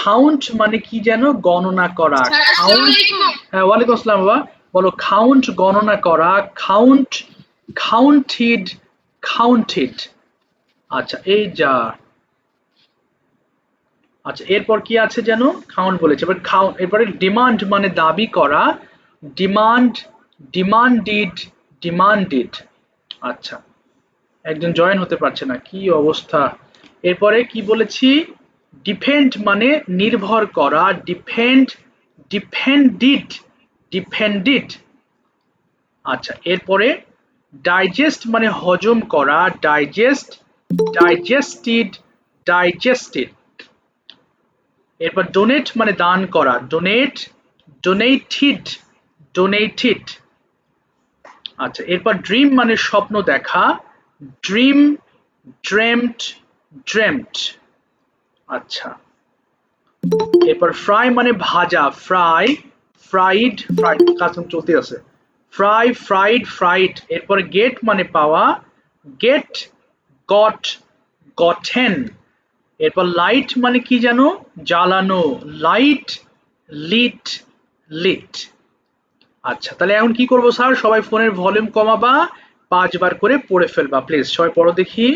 Count মানে কি যেন? গণনা করা। কাউন্ট, হ্যাঁ ওয়ালাইকুম আসসালাম বাবা। বলো কাউন্ট গণনা করা, কাউন্ট, কাউন্টেড, কাউন্টেড। আচ্ছা এই যা, আচ্ছা এরপর কি আছে যেন? কাউন্ট বলেছে, এবার এরপরে ডিমান্ড মানে দাবি করা, ডিমান্ড, ডিমান্ডেড, ডিমান্ডেড। আচ্ছা একজন জয়েন হতে পারছে না, কি অবস্থা। এরপরে কি বলেছি? ডিপেন্ড মানে নির্ভর করা, ডিপেন্ড, ডিপেন্ডেড, ডিপেন্ডেড। আচ্ছা এরপরে ডাইজেস্ট মানে হজম করা, ডাইজেস্ট, ডাইজেস্টেড, ডাইজেস্টেড। এরপর ডোনেট মানে দান করা, ডোনেট, ডোনেটেড, ডোনেটেড। আচ্ছা এরপর ড্রিম মানে স্বপ্ন দেখা, ড্রিম, ড্রেমড, ড্রেমড। আচ্ছা এরপর ফ্রাই মানে ভাজা, ফ্রাই, ফ্রাইড, ফ্রাইড, কাজ চলতে আছে, ফ্রাই, ফ্রাইড, ফ্রাইড। এরপরে গেট মানে পাওয়া, গেট, গট, গটেন। এরপর লাইট মানে কি জানো? জ্বালানো, লাইট, লিট, লিট। আচ্ছা তাহলে এখন কি করবো স্যার? সবাই ফোনের ভলিউম কমাবা, 5 বার করে পড়ে ফেলবা প্লিজ। সবাই পড়ো দেখি।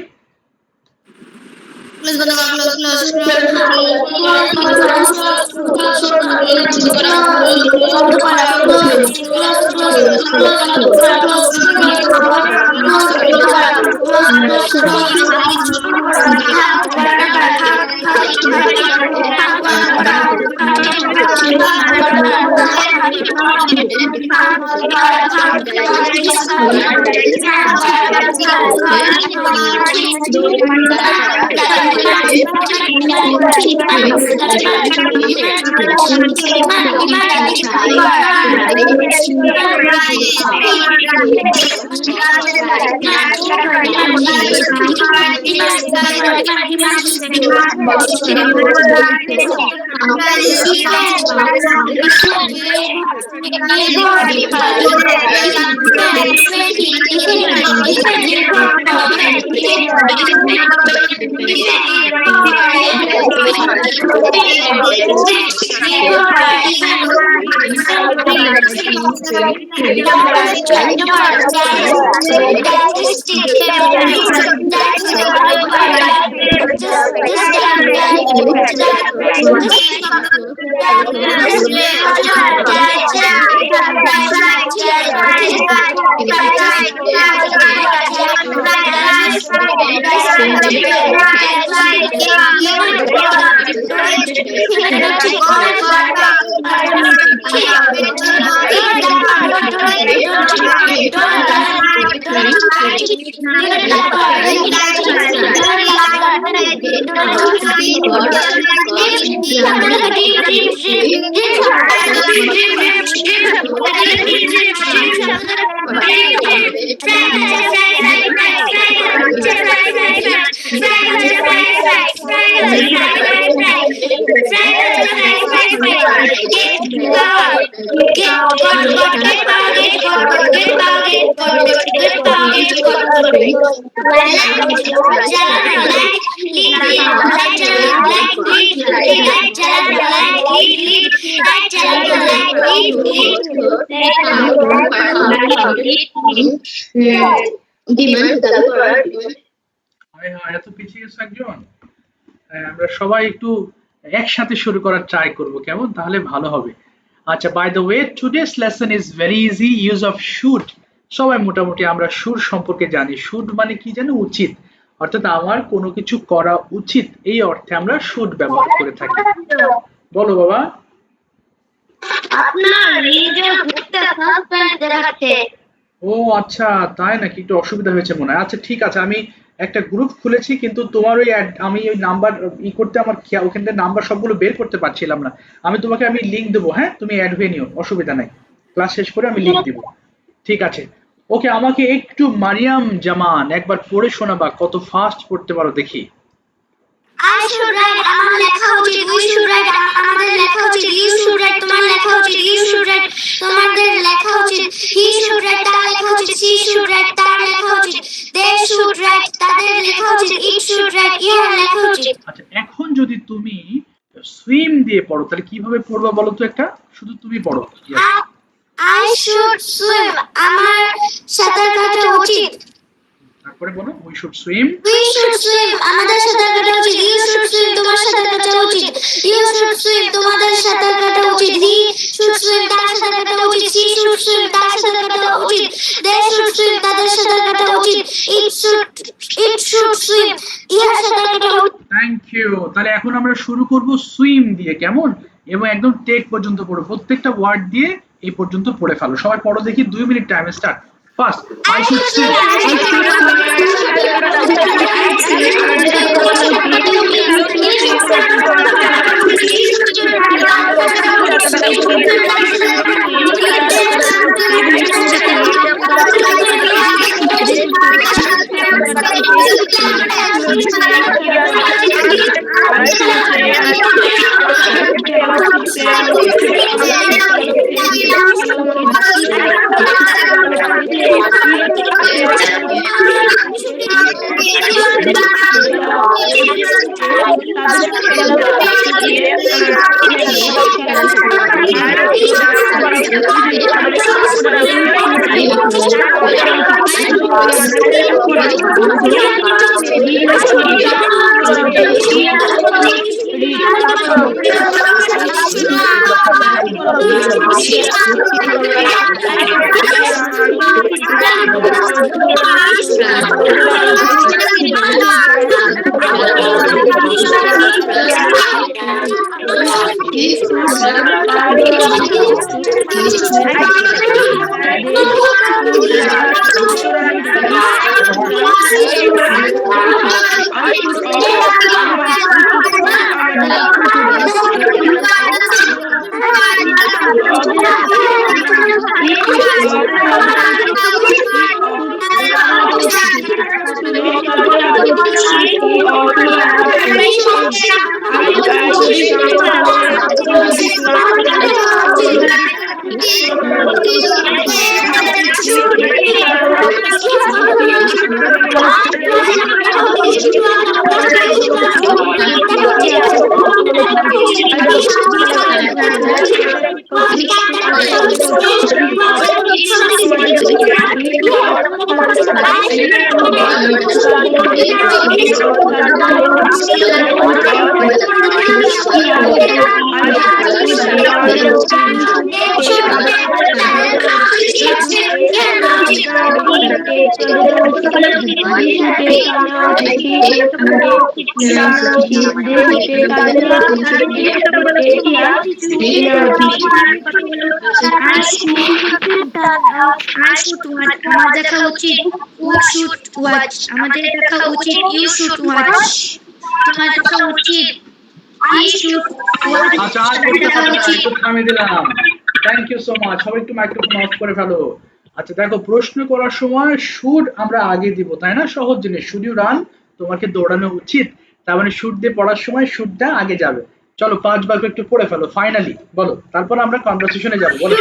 এত পিছিয়ে গেছে একজন। আমরা সবাই একটু একসাথে শুরু করার ট্রাই করব, কেমন? তাহলে ভালো হবে। আচ্ছা by the way today's lesson is very easy, use of should. সবাই মোটামুটি আমরা শুড সম্পর্কে জানি। শুড মানে কি জানো? উচিত, অর্থাৎ আমার কোনো কিছু করা উচিত, এই অর্থে আমরা শুড ব্যবহার করে থাকি। বলো বাবা। আপনার রিজে ঘুরতে সাসপেন্স দেখাচ্ছে। ও আচ্ছা তাই নাকি? একটু অসুবিধা হয়েছে মনে হয়। আচ্ছা ঠিক আছে, আমি একটা গ্রুপ খুলেছি কিন্তু তোমার ওই আমি ওই নাম্বার করতে আমার ওখান থেকে নাম্বার সবগুলো বের করতে পারছিলাম না। আমি লিংক দেবো, হ্যাঁ তুমি অ্যাড হয়ে নিও, অসুবিধা নাই। ক্লাস শেষ করে আমি লিংক দিব। ঠিক আছে। ওকে আমাকে একটু মারিয়াম জামান একবার পড়ে শোনাবা, কত ফাস্ট পড়তে পারো দেখি। I should write, আমার লেখা উচিত, we should write, আমাদের লেখা উচিত, you should write, তোমার লেখা উচিত, you should write, তোমাদের লেখা উচিত, he should write, তার লেখা উচিত, she should write, তার লেখা উচিত, they should write, তাদের লেখা উচিত, it should write, ইহার লেখা উচিত। আচ্ছা এখন যদি তুমি সুইম দিয়ে পড়ো, তাহলে কিভাবে পড়বা বলো তো একটা, শুধু তুমি পড়ো। I should swim. আমার সাঁতার কাটা উচিত। তারপরে বলো we should swim. We should swim. আমাদের সাঁতার কাটা উচিত। You should swim. তোমার সাঁতার কাটা উচিত। You should swim. তোমাদের সাঁতার কাটা উচিত। He should swim. তার সাঁতার কাটা উচিত। She should swim. তার সাঁতার কাটা উচিত। They should swim. তাদের সাঁতার কাটা উচিত। It should swim. ইহার সাঁতার কাটা উচিত। Thank you. তাহলে এখন আমরা শুরু করব সুইম দিয়ে, কেমন? এবং একদম টেক পর্যন্ত পড়ো, প্রত্যেকটা ওয়ার্ড দিয়ে এই পর্যন্ত পড়ে ফেলো। সবাই পড়ো দেখি, 2 minute time start. First I should swim. আমার দেখা উচিত। We should watch. আমাদের দেখা উচিত। You should watch. তোমার দেখা উচিত। He should watch. আচ্ছা, আর দেখা উচিত। থামিয়ে দিলাম। Thank you so much. সবাই একটু মাইক্রোফোন অফ করে ফেলো। আচ্ছা দেখো, প্রশ্ন করার সময় শুড আমরা আগে দিব, তাই না? সহজ জিনিস, শুড ইউ রান, তোমাকে দৌড়ানো উচিত, তার মানে শুড দিয়ে পড়ার সময় শুডটা আগে যাবে। চলো 5 বাক্য একটু পড়ে ফেলো ফাইনালি, বলো, তারপর আমরা কনভারসেশনে যাব। বলো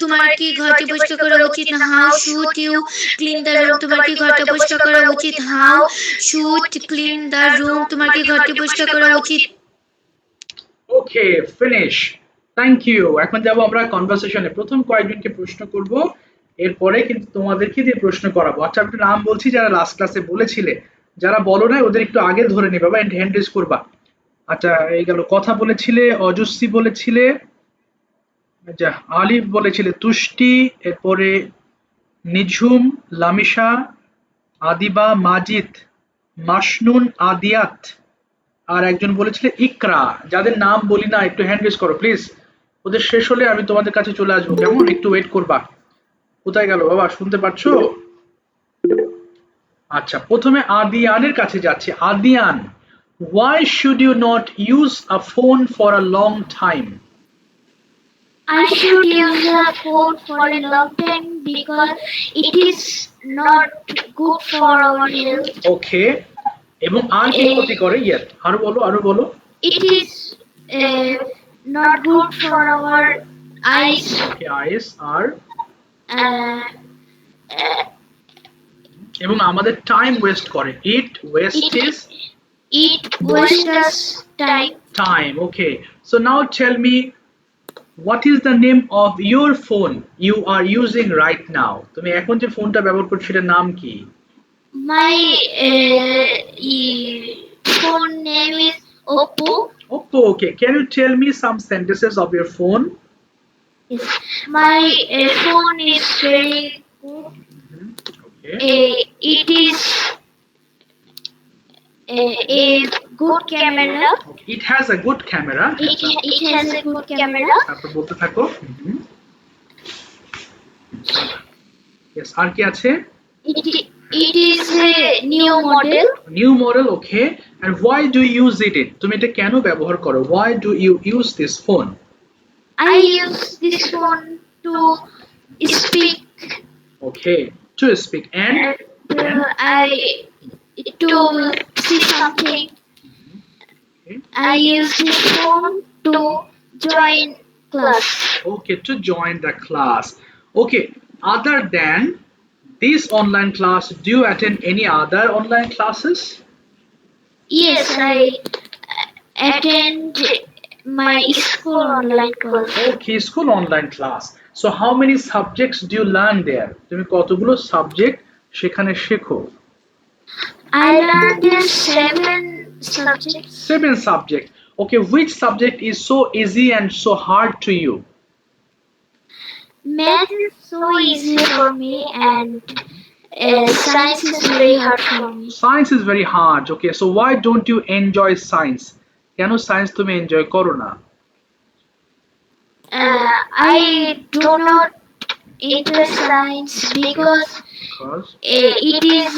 তোমার কি ঘরটি পরিষ্কার করা উচিত না how should you clean the room তোমার কি ঘরটা পরিষ্কার করা উচিত how should clean the room তোমার কি ঘরটি পরিষ্কার করা উচিত ওকে ফিনিশ থ্যাংক ইউ এখন যাব আমরা কনভারসেশনে প্রথম কয়েকজনকে প্রশ্ন করব এরপরে কিন্তু তোমাদেরকে দিয়ে প্রশ্ন করাবো আচ্ছা আপনি নাম বলছি যারা লাস্ট ক্লাসে বলেছিলে যারা বলো না ওদের একটু আগে ধরে নেবে বা হ্যান্ড রেজ করবা আচ্ছা এই গেল কথা বলেছিলে অজস্বী বলেছিলে আচ্ছা আলিফ বলেছিলে তুষ্টি এরপরে নিঝুম লামিশা আদিবা মাজিদ মাসনুন আদিয়াত আর একজন বলেছিলে ইকরা যাদের নাম বলি না একটু হ্যান্ড রেজ করো প্লিজ ওদের শেষ হলে আমি তোমাদের কাছে চলে আসবো কেমন একটু ওয়েট করবা কোথায় গেল বাবা শুনতে পাচ্ছো আচ্ছা প্রথমে আদিয়ানের কাছে যাচ্ছে Adiyan why should you not use a phone for a long time I should use a phone for a long time because it is not good for our health. ওকে এবং আর কি ক্ষতি করে ইয়েস আরো বলো It is not good for our eyes. Okay ice R Uh, এবং আমাদের time waste করে it waste is it wastes us time. time okay so now tell me what is the name of your phone you are using right now তুমি এখন যে ফোনটা ব্যবহার করছো এর নাম কি My phone name is Oppo. Oppo okay can you tell me some sentences of your phone Yes. My phone is very good. okay It is a good camera. it has a good camera It has a good camera. তারপর বলতে থাকো yes আর কি আছে It is a new model. new model okay and why do you use it তুমি এটা কেন ব্যবহার করো why do you use this phone I use this phone to speak. okay to speak and I to see something. okay. I use this phone to join class. Okay, to join the class. Okay, other than this online class, do you attend any other online classes? Yes, I attend my school online class. Okay, school online class. So how many subjects do you learn there? তুমি কতগুলো subject সেখানে শেখো? I learned there 7 subjects. 7 subjects. Okay, which subject is so easy and so hard to you? Math is so easy for me and science is very hard for me. Science is very hard. Okay, so why don't you enjoy science? কেন science তুমি enjoy করো না? I do not enjoy science because it is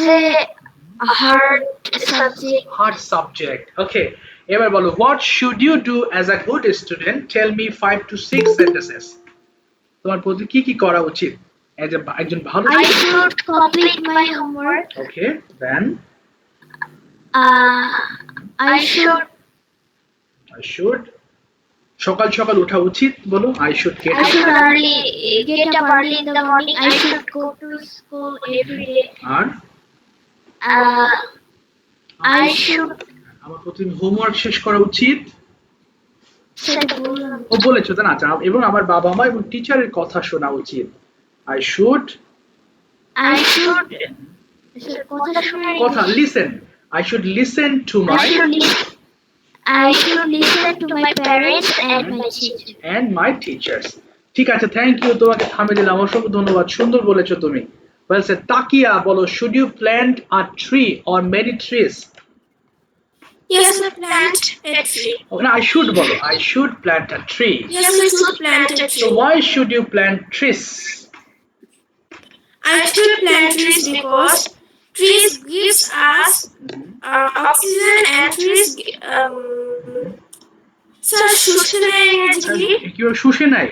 A hard subject. Hard subject. Okay. এবার বলো, what should you do as a good student? Tell me 5 to 6 sentences. তোমার প্রতি কি কি করা উচিত একজন ভালো I should complete my homework. Okay, then I should সকাল সকাল ওঠা উচিত বলো, I should get up early in the morning. I should go to school every day. R I should আমার প্রতিদিন হোমওয়ার্ক শেষ করা উচিত। ও বলেছো তো না, আচ্ছা, এবং আমার বাবা মা এবং টিচারের কথা শোনা উচিত। I should কথা listen. I should listen to my parents and my teachers. ঠিক আছে, থ্যাংক ইউ, তোমাকে থামিয়ে দিলাম, অসংখ্য ধন্যবাদ, সুন্দর বলেছো তুমি। Well said. তাকিয়া বলো, should you plant a tree or many trees? Yes, I plant a tree. Okay, no, I should bolo. I should plant a tree. Yes, I should plant a tree. So why should you plant trees? I should plant trees because trees gives us oxygen and trees শুষে নেয় ইংরেজি কি শুষে নেয়?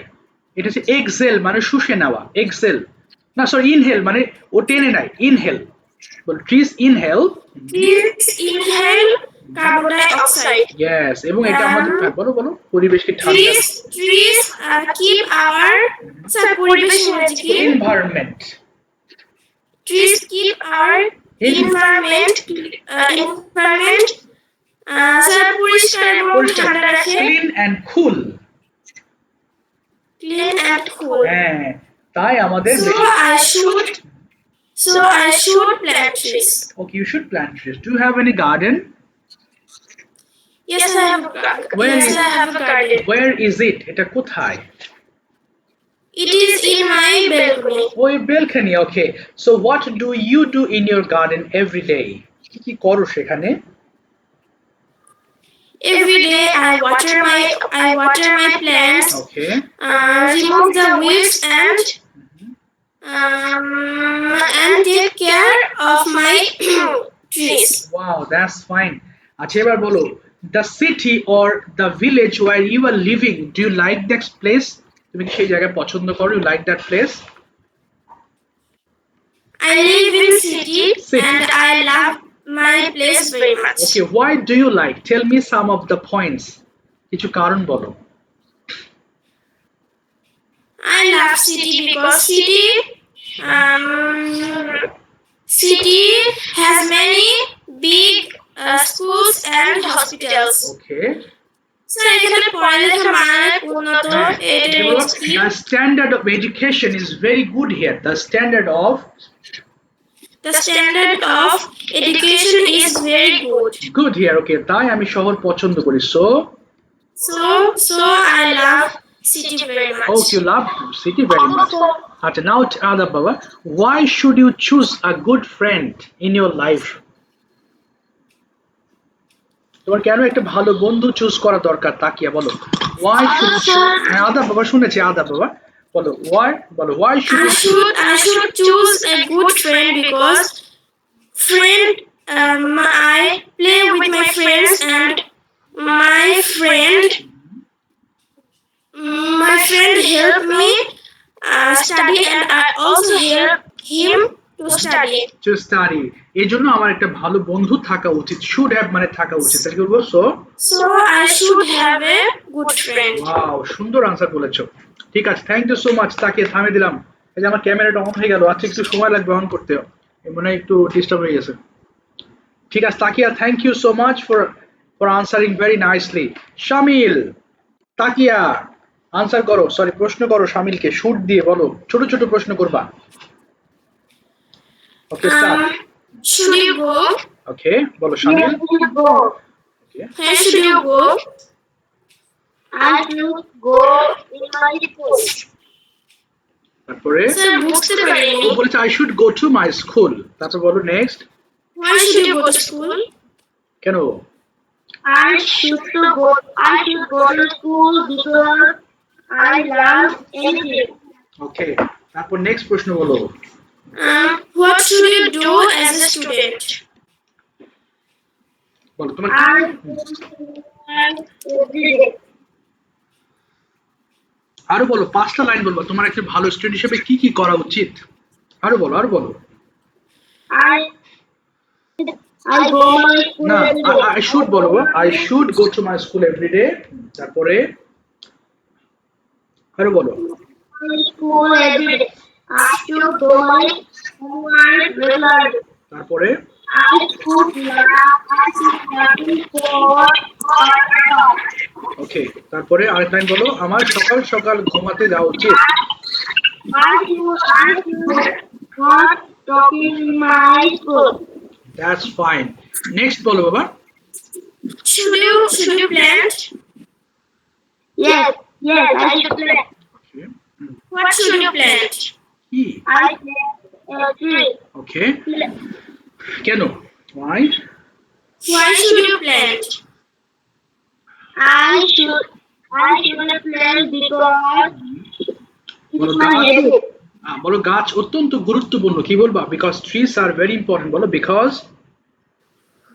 এটা হচ্ছে Excel মানে শুষে নেওয়া, এক্সেল না, সরি, ইনহেল মানে ও টেনে নেয়, ইনহেল বল, trees inhale carbon die oxide. Yes, এবং এটা আমাদের বলো বলো পরিবেশকে ঠান্ডা, ট্রিজ কিপ আওয়ার পরিবেশ ইংরেজি কি environment, trees keep our environment পরিষ্কার এবং ঠান্ডা রাখে, ক্লিন এন্ড কুল, হ্যাঁ, তাই আমাদের so I should plant trees. Okay, you should plant trees. Do you have any garden? Yes, I have a garden. Where is it? এটা কোথায়? It is in my balcony. Oh, your balcony. Okay. So what do you do in your garden every day? কি করো সেখানে? Every day I water my plants. Okay. Remove the weeds and take care of my trees. Wow, that's fine. আচ্ছা, এবার বলো, the city or the village where you are living, do you like that place? তুমি কি সেই জায়গায় পছন্দ করো? You like that place? I live in city and I love my place very much. Okay, why do you like? Tell me some of the points. কিছু কারণ বলো। I love city because city has many big schools and hospitals. Okay. So এখানে পড়ালেখা মানের উন্নত, The standard of education is very good here. The standard of education is very good here. Okay, তাই আমি শহর পছন্দ করি। So I love city very much. Oh, you love city very much. আচ্ছা, now Ada Baba, why should you choose a good friend in your life? তোমার কেন একটা ভালো বন্ধু চুজ করা দরকার? তাকিয়া বলো, why should আদা বাবা শুনেছি, আদা বাবা বলো, why should I should choose a good friend because I play with my friends and my friend help me study and I also help him to study. এই জন্য আমার একটা ভালো বন্ধু থাকা উচিত। should have মানে থাকা উচিত, তাহলে কি বলবো? so I should have a good friend. Wow, সুন্দর আনসার বলেছো। ঠিক আছে, থ্যাংক ইউ সো মাচ। তাকে থামিয়ে দিলাম। এই যে আমার ক্যামেরাটা অন হয়ে গেল, আচ্ছা একটু সময় লাগবে অন করতে, মনে হয় একটু ডিস্টার্ব হয়ে গেছে। ঠিক আছে Takia, thank you so much for answering very nicely. Shamil, Takia answer করো, সরি প্রশ্ন করো শামিলকে, শুট দিয়ে বলো, ছোট ছোট প্রশ্ন করবা। ওকে, start. Should you go? Okay, বলো শামিল। Okay. Where should you go? I should go in my school. তারপরে স্যার বুঝতে পারিনি। ও বলেছে I should go to my school। তারপর বলো next. Why should you go to school? কেন? I should go to school because I love anything. ওকে, তারপর next প্রশ্ন বলো। What should you do as a student? বলো তোমার I every day. আরো বলো, 5টা লাইন বলবো তোমার একটা ভালো স্টুডেন্ট হিসেবে কি কি করা উচিত। আরো বলো, আরো বলো। I go my school না, every day. আই শুড বলবো, I should go to my school everyday. তারপরে আরো বলো। My school every day. I should go my school regularly. তারপরে I should learn for. ওকে, তারপরে আরেক লাইন বলো, আমার সকাল সকাল ঘুমাতে যাওয়া উচিত। I should not talking in my school. That's fine. Next বলো বাবা। Should you plant? Yes, I should play. Okay. What should you plant? কি? I play a tree. ওকে, কেন? Why? Why should you plant? I should play because বলো it's my গাছ, habit. বলো গাছ অত্যন্ত গুরুত্বপূর্ণ, কি বলবা? Because trees are very important, বলো because.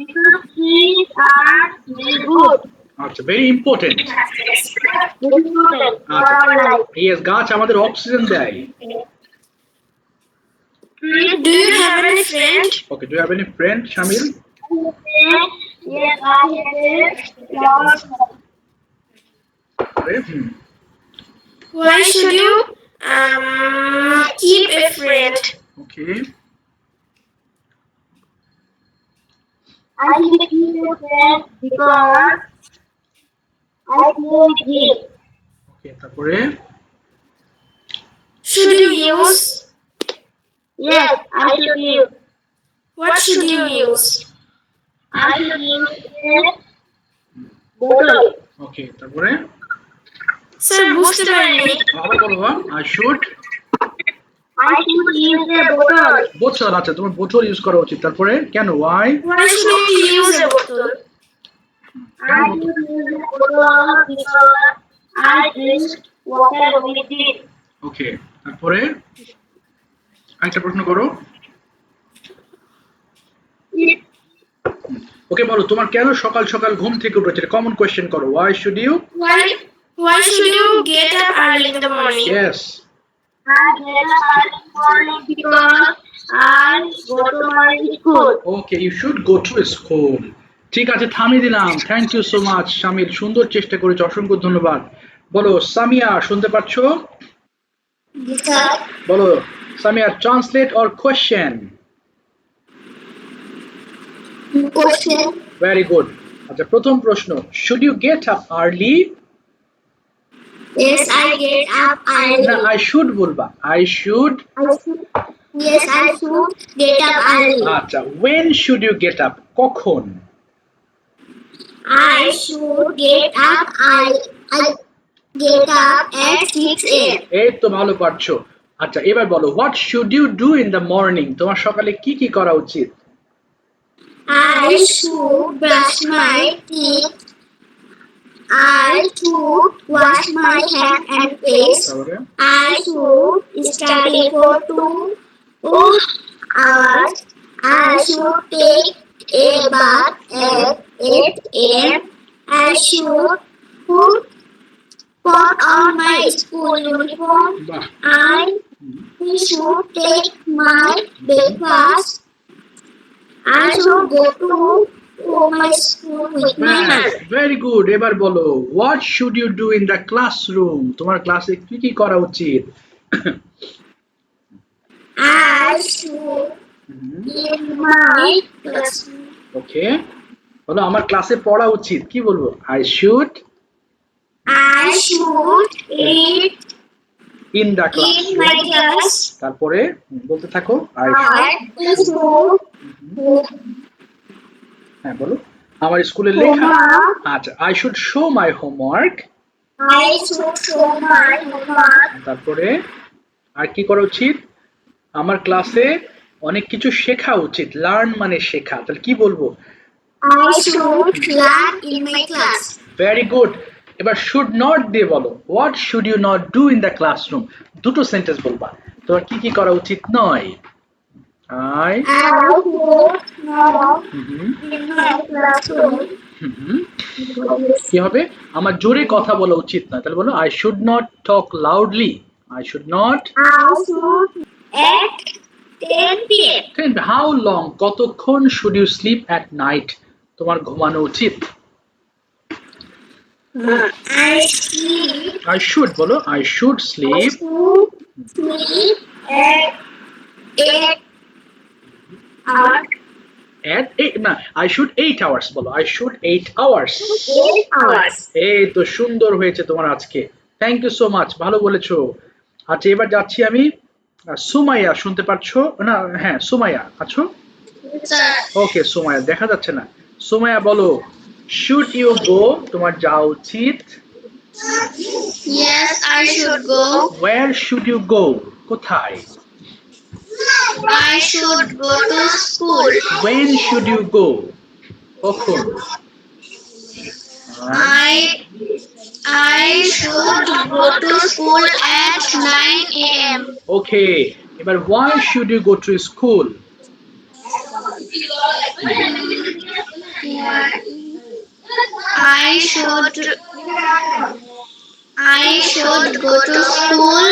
Because trees are very good. আচ্ছা, very important. Very important for our life. Yes, গাছ আমাদের অক্সিজেন দেয়। Trees Do you have any friend? Okay, do you have any friend শামিল? yes, I have flowers. Why should you keep a friend? Okay, I should keep a friend because I play with him. ওকে, তারপরে Should you use? Yes, I should use. What should you use? I should use a bottle. ওকে, তারপরে Sir, বুঝতে পারিনি। আবার বলো। I should I should use a bottle. বোতল। আচ্ছা, তোমার বোতল ইউজ করা উচিত। তারপরে কেন? Y? Why should you use a bottle? I should use a bottle because I drink water with it. ওকে, তারপরে আরেকটা প্রশ্ন করো। ওকে, বলো তোমার কেন সকাল সকাল ঘুম থেকে উঠেছে? কমন কোয়েশ্চেন করো। Why should you? Why should you get up early in the morning? ইয়েস। I get up early morning because I go to my school. Okay, you should go to school. ঠিক আছে, থামিয়ে দিলাম। Thank you so much শামিল, সুন্দর চেষ্টা করেছো, অসংখ্য ধন্যবাদ। বলো সামিয়া, শুনতে পাচ্ছ? বলো Samia, translate or question. Question. Very good. আচ্ছা, প্রথম প্রশ্ন, should you get up early? Yes, I get up early. না, আই শুড বলবা। I should. Yes, I should get up early. আচ্ছা, when should you get up? কখন? I should get up early. I get up at 6 a.m. এই তো ভালো পারছো। আচ্ছা, এবার বলো, what should you do in the morning? তোমার সকালে কি কি করা উচিত? I should brush my teeth. I should wash my hands and face. তারপরে I should study for 2 hours. I should take a bath at 8 a.m. I should put on my school uniform. বাহ, I should take my breakfast. I should go to my school with my mother. Very good. এবার বলো, what should you do in the classroom? তোমার ক্লাসে কি কি করা উচিত? I should in my classroom. ওকে, বলো আমার ক্লাসে পড়া উচিত। কি বলবো? I should I should eat in the in classroom. my class. তারপরে বলতে থাকো। আই I should হ্যাঁ বলো, আমার স্কুলের লেখা। homework. আচ্ছা, I should show my homework. I should show my homework. তারপরে আর কি করা উচিত? আমার ক্লাসে অনেক কিছু শেখা উচিত। লার্ন মানে শেখা, তাহলে কি বলবো? I should learn in my class. Very good. এবার শুড নট দিয়ে বলো, what should you not do in the classroom? দুটো সেন্টেন্স বলবা, তোমার কি কি করা উচিত নয়। I would not hmm, in my classroom. হুম, কি হবে? আমার জোরে কথা বলা উচিত না, তাহলে বলো I should not talk loudly. I should not. I should at 10 p.m. How long, কতক্ষণ should you sleep at night? তোমার ঘুমানো উচিত। I sleep. I should বলো I should I sleep should sleep at 8 hours. at 8 না I should 8 hours বলো I should 8 hours। 8 hours. এই তো সুন্দর হয়েছে তোমার আজকে, থ্যাংক ইউ সো মাচ, ভালো বলেছো। আচ্ছা এবার যাচ্ছি আমি সুমাইয়া, শুনতে পাচ্ছো না? হ্যাঁ সুমাইয়া আছো? স্যার ওকে সুমাইয়া, দেখা যাচ্ছে না। সুমাইয়া বলো শুড ইউ গো, তোমার যাওয়া উচিত। Yes I should go where should you go, কোথায়? I should go to school when should you go, কখন? I I should go to school at 9 a.m. ওকে, এবার why should you go to school? I should go to school.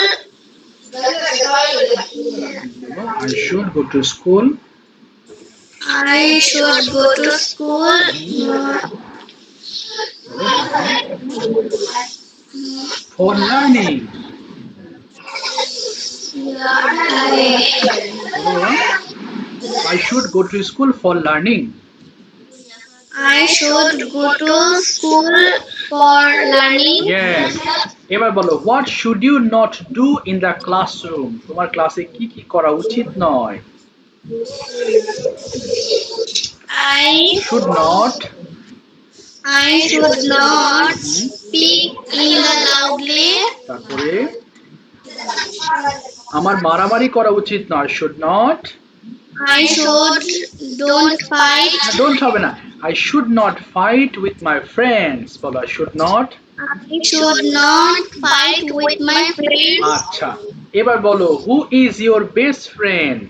I should go to school I should go to school for learning. I should go to school for learning. I should go to school for learning. Yes. এবার বলো what should you not do in the classroom? তোমার ক্লাসে কি কি করা উচিত নয়? I Should not should not speak in the loudly. তারপরে আমার মারামারি করা উচিত নয়, should not। I should don't fight. Don't হবে না, I should not fight with my friends, বলো I should not। I should not fight with my friends. আচ্ছা এবার বলো who is your best friend?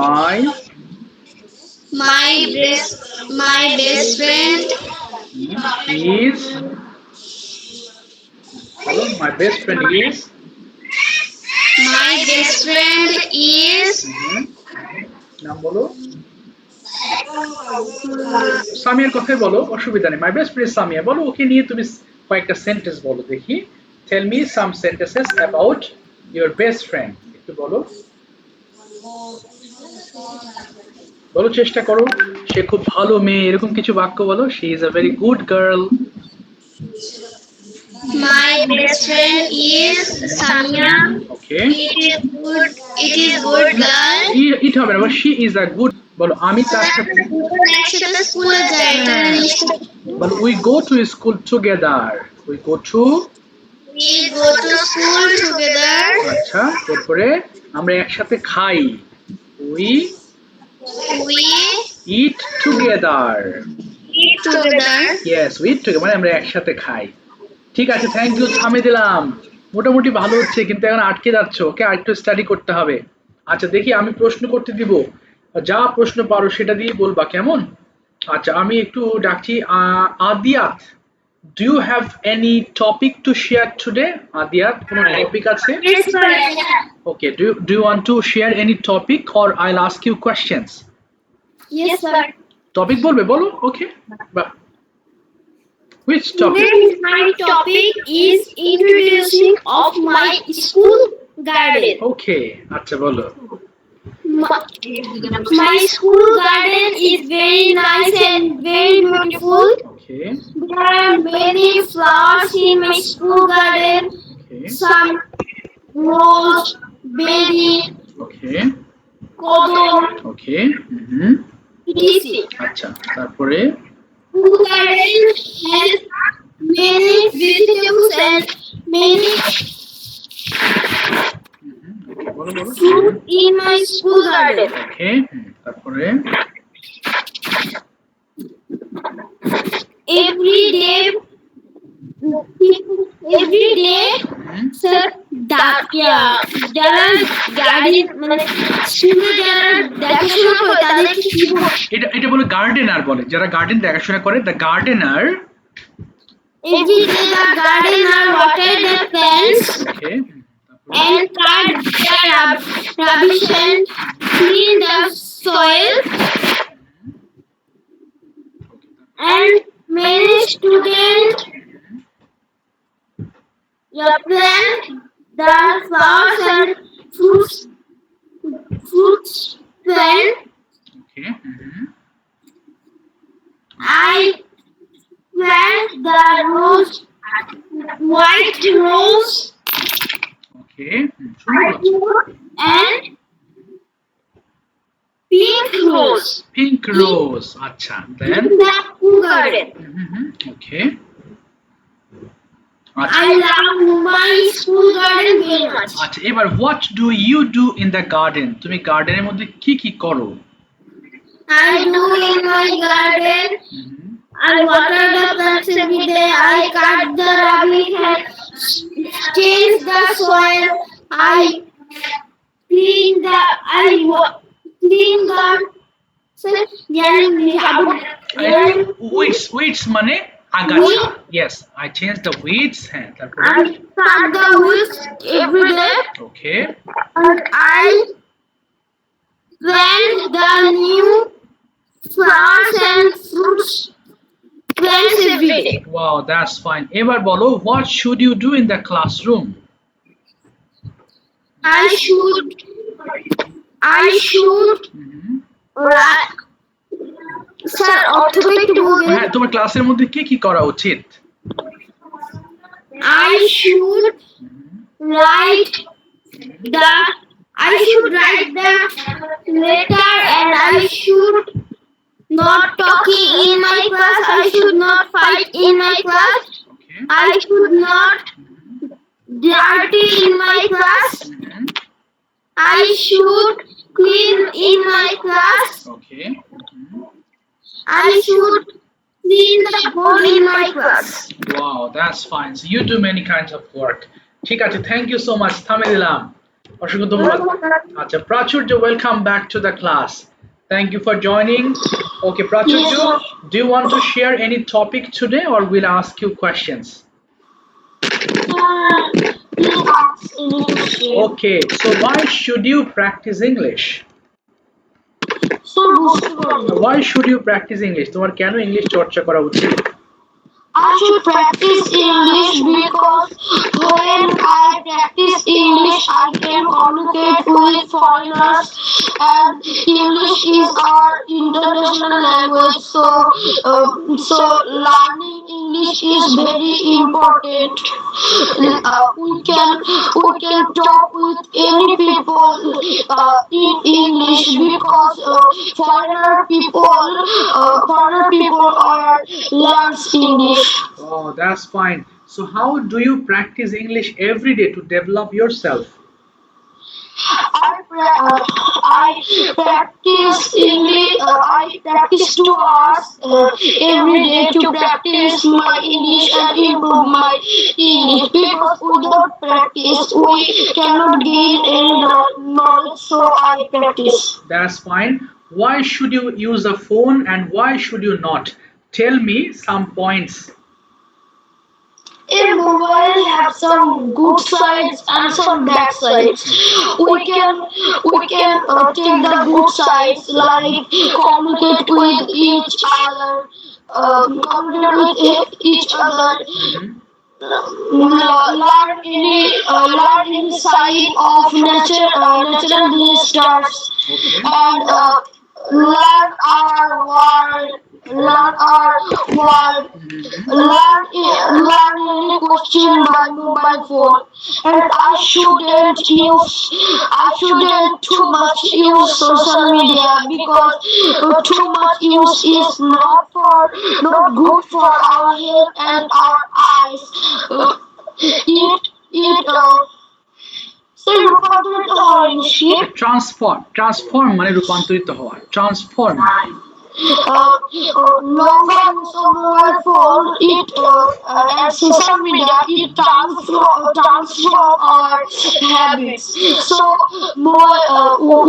My My best friend is বলো my best friend is নাম বলো, সামিয়ার কথাই বলো, অসুবিধা নেই। মাই বেস্ট ফ্রেন্ড সামিয়া, বলো ওকে নিয়ে তুমি কয়েকটা সেন্টেন্স বলো দেখি। Tell me some sentences about your best friend, একটু বলো, বলো চেষ্টা করো। সে খুব ভালো মেয়ে, এরকম কিছু বাক্য বলো। She is a very good girl. My best friend is Samia. Okay, It is good girl. ইট হবে না, শি ইজ আ গুড, বলো আমি তার সাথে, একসাথে স্কুলে যাই এটা বলো we go to school together, we go to. We go to school together. আচ্ছা এরপরে আমরা একসাথে খাই, we We it together. eat together. Yes we eat together, মানে আমরা একসাথে খাই। ঠিক আছে, থ্যাংক ইউ, থামিয়ে দিলাম। মোটামুটি ভালো হচ্ছে, কিন্তু এখন আটকে যাচ্ছে, ওকে আরেকটু স্টাডি করতে হবে। আচ্ছা দেখি আমি প্রশ্ন করতে দিব, যা প্রশ্ন পারো সেটা দিয়ে বলবা, কেমন? আচ্ছা আমি একটু ডাকছি Adiyat, do you have any topic to share today? Adiyat কোনো টপিক আছে? Yes, sir. Okay, do you want to share any topic or I'll ask you questions? Yes, sir. Topic বলবে, বলো। Okay. Which topic? Today my topic is introducing of my school garden. Okay, আচ্ছা বলো। My school garden is very nice and very beautiful. Okay, There are many flowers in my school garden. okay, Some rose, berry, okay, kodon, okay. etc. আচ্ছা তারপরে School garden has many vegetables and many বলো বলো। fruit in my school garden. Okay, তারপরে Every day, sir, যারা garden মানে স্কুলে যারা দেখাশোনা করে তাদেরকে কি বলে? এটা বলে গার্ডেনার বলে, যারা গার্ডেন দেখাশোনা করে, the gardener. The gardener water the plants okay, and cut the rubbish and clean the soil and manage student the plant the flowers and fruits plant. Okay, I plant the rose, white rose okay, and pink rose pink রোজ। আচ্ছা, দেন in the garden. Okay, I love my school garden very much. আচ্ছা, এবার what do you do in the garden? তুমি গার্ডেনের মধ্যে কি কি করো? I do in my garden. I water the plants every day. I cut the rubbish and change the soil. I clean the weeds মানে আগাছা। Yes, I change the weeds. হ্যাঁ, তারপর I cut the weeds every day. Okay, And I plant the new flowers and fruits plants every day. Wow, that's fine. এবার বলো, what should you do in the classroom? I should Sir, orthopaedic বলবেন। হ্যাঁ, তোমার ক্লাসের মধ্যে কি কি করা উচিত? I should write the letter and I should not talking in my class. I should not fight in my class. Okay, I should not dirty in my class. I should clean in my class. Okay, I should clean the board in my class. wow, that's fine. So you do many kinds of work. ঠিক আছে, thank you so much. থামে দিলাম, অসংখ্য ধন্যবাদ। আচ্ছা, প্রাচুর্য, welcome back to the class. Thank you for joining. Okay, Prachurjo, do you want to share any topic today or we'll ask you questions? Okay, so why should you practice English? Why should you practice English? তোমার কেন English চর্চা করা উচিত? I should practice English because when I practice English, I can communicate with foreigners, and English is our international language. So learning English is very important. We can talk with any people in English because foreigner people are learns English. Oh, that's fine. So how do you practice English every day to develop yourself? I practice English. I practice 2 hours every day to practice my English and improve my English. Because without practice, we cannot gain any knowledge. So I practice. That's fine. Why should you use a phone and why should you not? Tell me some points. A mobile have some good sides and some bad sides. We can take the good sides like communicate with each other, learn any side of natural disasters, and learn our world. Learn any question by mobile phone, and I shouldn't too much use social media because too much use is not good for our health and our eyes. Transform মানে রূপান্তরিত হওয়া। Transform longer use of mobile phone, and social media, it transform our habits. So,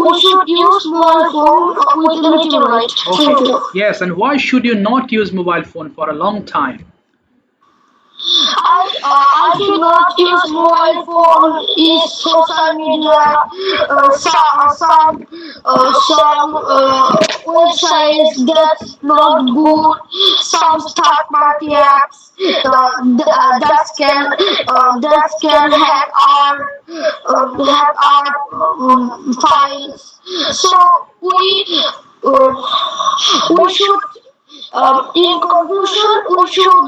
we should use mobile phone with a little limit. Thank you. Yes, and why should you not use mobile phone for a long time? I should not use mobile phone, use social media, some websites that's not good, some third party apps that can hack our files. So we should. In conclusion, we should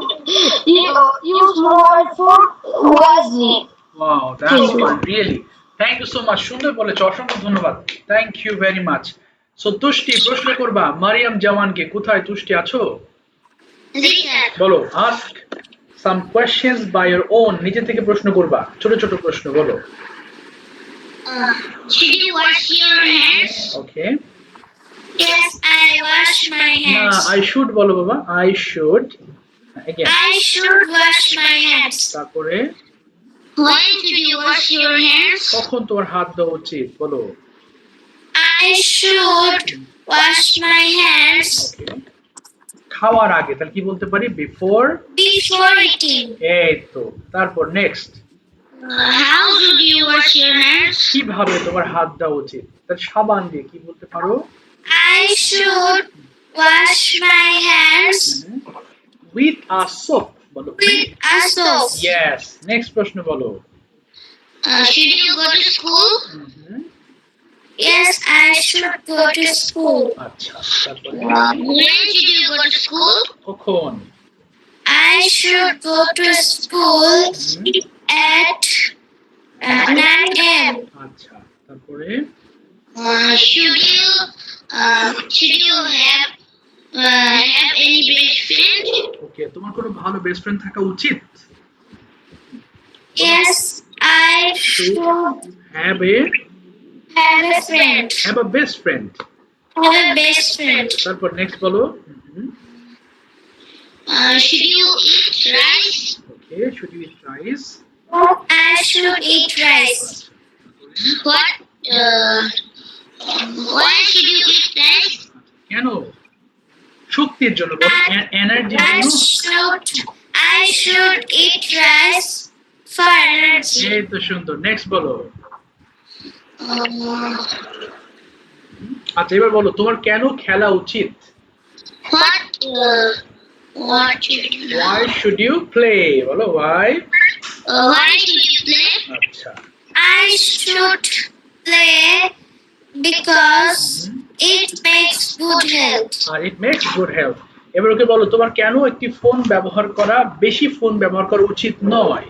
use mobile phone wisely. Wow, that's Thank you. fun, really. Thank you so much. সুন্দর বলেছো, অসংখ্য ধন্যবাদ। Thank you very much. So তুষ্টি প্রশ্ন করবা মারিয়াম জামানকে, কোথায় তুষ্টি আছো? বলো, ask some questions by your own, নিজে থেকে প্রশ্ন করবা, ছোট ছোট প্রশ্ন বলো। Should you wash your hands? Okay. Yes, I wash my না, hands. I should বলো বাবা, I should. Again. I should wash my hands. তারপরে When should you wash your hands? কখন তোমার হাত ধোয়া উচিত বলো। I should wash my hands Okay. খাওয়ার আগে, তাহলে কি বলতে পারি? Before. before eating. এই তো। তারপর next, How should you wash your hands? কিভাবে তোমার হাত ধোয়া উচিত? তাহলে সাবান দিয়ে কি বলতে পারো? I should wash my hands With a soap বলো। with a soap. Yes. Next প্রশ্ন বলো। Should you go to school? Hmm, Yes, I should go to school. আচ্ছা, তারপরে When should you go to school? কখন? I should go to school at 9 a.m. আচ্ছা, তারপরে Should you have any best friend? ওকে, তোমার কোনো ভালো best friend থাকা উচিত। Yes, I should Have have a friend. a best friend. Have a best friend. তারপর next বলো। Should you eat rice? Okay, should you eat rice? I should eat rice. What? Why should you eat rice? কেন? শক্তির জন্য, এনার্জির জন্য। I should eat rice for energy. এই তো সুন্দর। নেক্সট বলো। আচ্ছা, এবার বলো তোমার কেন খেলা উচিত? What should you? Why should you play? বলো why? Why should you play? আচ্ছা, I should play because it makes good health. R it makes good health. এবার ওকে বলো তোমার কেন একটি ফোন ব্যবহার করা, বেশি ফোন ব্যবহার করা উচিত নয়?